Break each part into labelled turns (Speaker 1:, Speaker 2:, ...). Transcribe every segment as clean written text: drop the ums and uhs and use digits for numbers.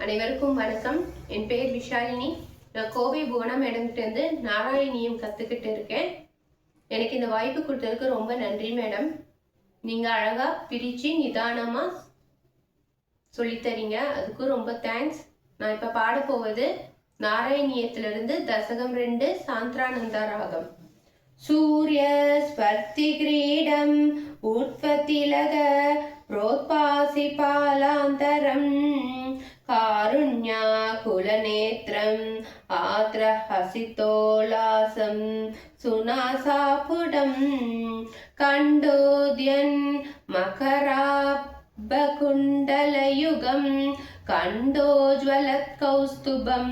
Speaker 1: அனைவருக்கும் வணக்கம். என் பேர் விஷாலினி. நான் கோவை புவனா மேடம்கிட்டேருந்து நாராயணியம் கற்றுக்கிட்டு இருக்கேன். எனக்கு இந்த வாய்ப்பு கொடுத்ததுக்கு ரொம்ப நன்றி மேடம். நீங்கள் அழகாக பிரித்து நிதானமாக சொல்லித்தரீங்க, அதுக்கும் ரொம்ப தேங்க்ஸ். நான் இப்போ பாடப்போவது நாராயணியத்திலிருந்து தசகம் 2 சாந்திரானந்தா ராகம். சூரிய ஸ்பர்த்தி கிரீடம் உற்பத்திலக प्रोत्पासि पालान्तरं कारुण्या कुलनेत्रम् आत्र हसितोल्लासं सुनासापुटं कण्डोद्यन् मकराभकुण्डलयुगं कण्डोज्वलत्कौस्तुभं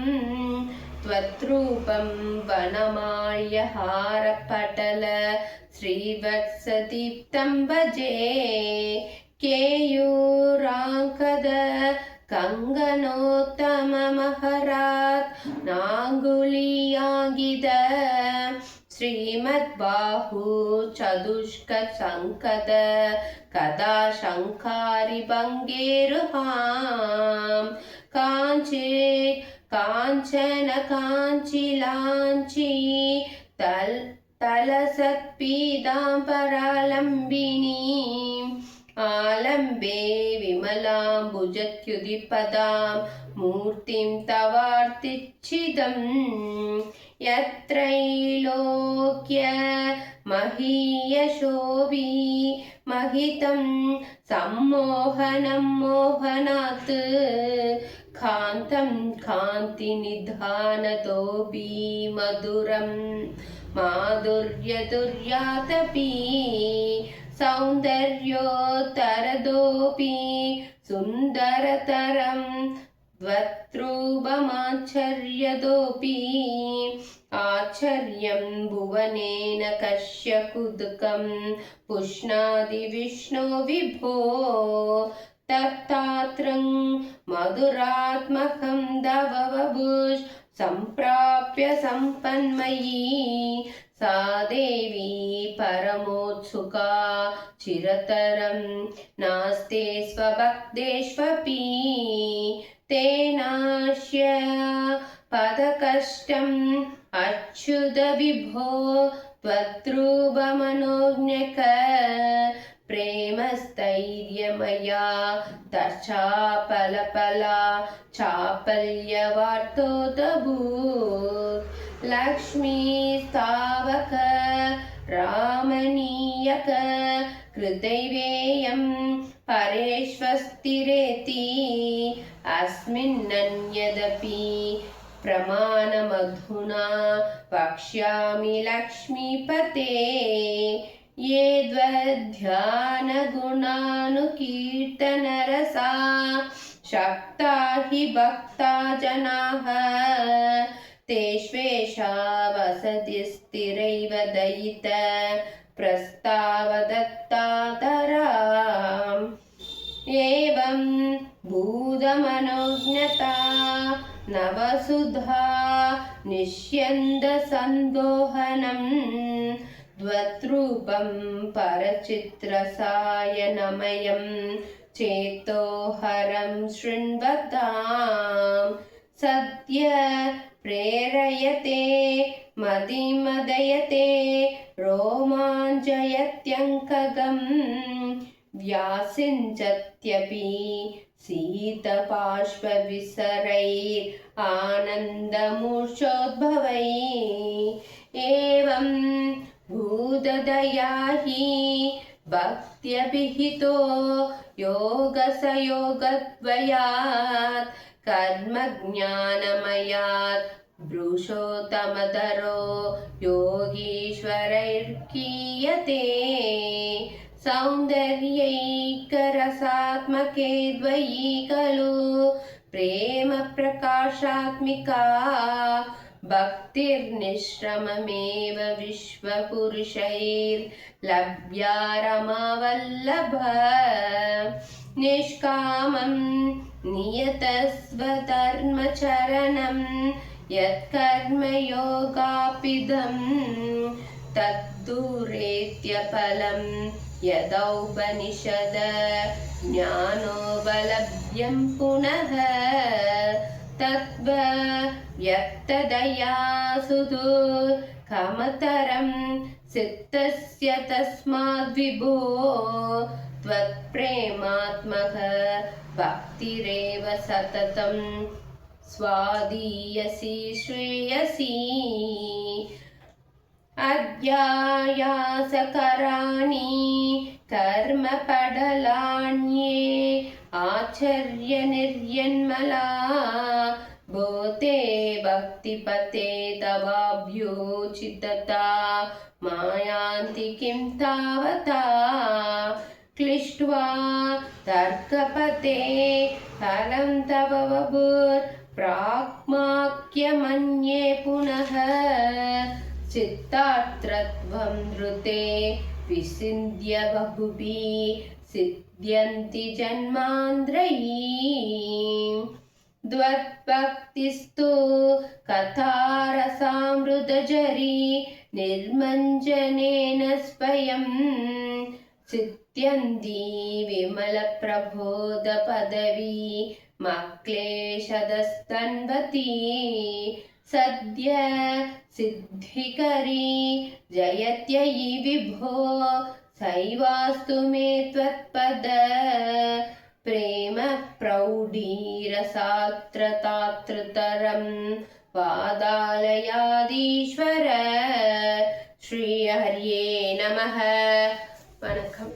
Speaker 1: त्वद्रूपं वनमाल्यहारपटल श्रीवत्सदीप्तं भजे केयूराङ्कद कङ्गनोत्तममहरात् नाङ्गुलीयाङ्गिद श्रीमद्बाहु चतुष्कसङ्कद कदा शङ्कारिभङ्गेरुहां काञ्चित् काञ्चन काञ्चिलाञ्ची तलसत्पीताम्बरालम्बिनीम् आलम्बे विमलाम्बुजत्युदिपदां मूर्तिं तवार्तिच्छिदं यत्रैलोक्य महीयशोभी महितं सम्मोहनं मोहनात् कान्तं कान्तिनिधानतोऽपि मधुरं माधुर्यदुर्यातपि सौन्दर्योत्तरदोऽपि सुन्दरतरं त्वद्रूपमाश्चर्यदोऽपि आश्चर्यं भुवनेन कस्य कुदकं पुष्णादि विष्णो विभो तत्तात्रं मधुरात्मकं दववभुः सम्प्राप्य सम्पन्मयी सा देवी परमोत्सुका चिरतरं नास्ते स्वभक्तेष्वपि तेनाश्य पदकष्टम् अच्युत विभो त्वद्रूपमनोज्ञक प्रेमस्थैर्यमया तच्चापलपला चापल्यवार्तोदभूत् लक्ष्मी स्थावक रामणीयक कृतैवेयं परेष्वस्तिरेति अस्मिन्नन्यदपि प्रमाणमधुना वक्ष्यामि लक्ष्मीपते ये द्वध्यानगुणानुकीर्तनरसा शक्ता हि भक्ता जनाः तेष्वेषा वसति स्थिरैव दयित प्रस्तावदत्तातराम् एवं भूतमनोज्ञता नवसुधा निष्यन्दसन्दोहनम् द्वद्रूपं परचित्रसायनमयं चेतोहरं शृण्वतां सद्य प्रेरयते मदिमदयते रोमाञ्चयत्यङ्कगं व्यासिञ्चत्यपि शीतबाष्पविसरैरानन्दमूर्छोद्भवैः एवं भूतदया हि भक्त्यभिहितो योगसयोगद्वयात् कर्मज्ञानमयात् पुरुषोत्तमतरो योगीश्वरैर्गीयते सौन्दर्यैकरसात्मके द्वयी खलु प्रेम प्रकाशात्मिका भक्तिर्निश्रममेव विश्वपुरुषैर्लभ्या रमावल्लभ निष्कामं नियतस्वधर्मचरणं यत्कर्मयोगापिदं तद्दूरेत्यफलं यदौपनिषद ज्ञानोपलभ्यं पुनः तद्व्यक्तदया सुदुःखमतरं सिद्धस्य तस्माद्विभो त्वत्प्रेमात्मक भक्तिरेव सततं स्वादीयसी श्रेयसी अध्यायासकराणि कर्मपडलान्ये आचर्यनिर्यन्मला भूते भक्तिपते तवाभ्योचितता मायान्ति किं तावता क्लिष्ट्वा तर्कपते फलं तव वपुर्प्राक्माख्यमन्ये पुनः चित्तात्रत्वं धृते विसिन्ध्य बहुभिः सिद्ध्यन्ति जन्मान्द्रयीं द्वद्भक्तिस्तु कथारसामृतझरी निर्मञ्जनेन स्वयं सिद्ध्यन्ति विमलप्रबोधपदवी मक्लेशदस्तन्वती सद्य सिद्धिकरी जयत्ययि विभो सैवास्तु मे त्वत्पद प्रेम प्रौढीरसात्रतातृतरं पादालयादीश्वर श्रीहर्ये नमः। वणक्कम।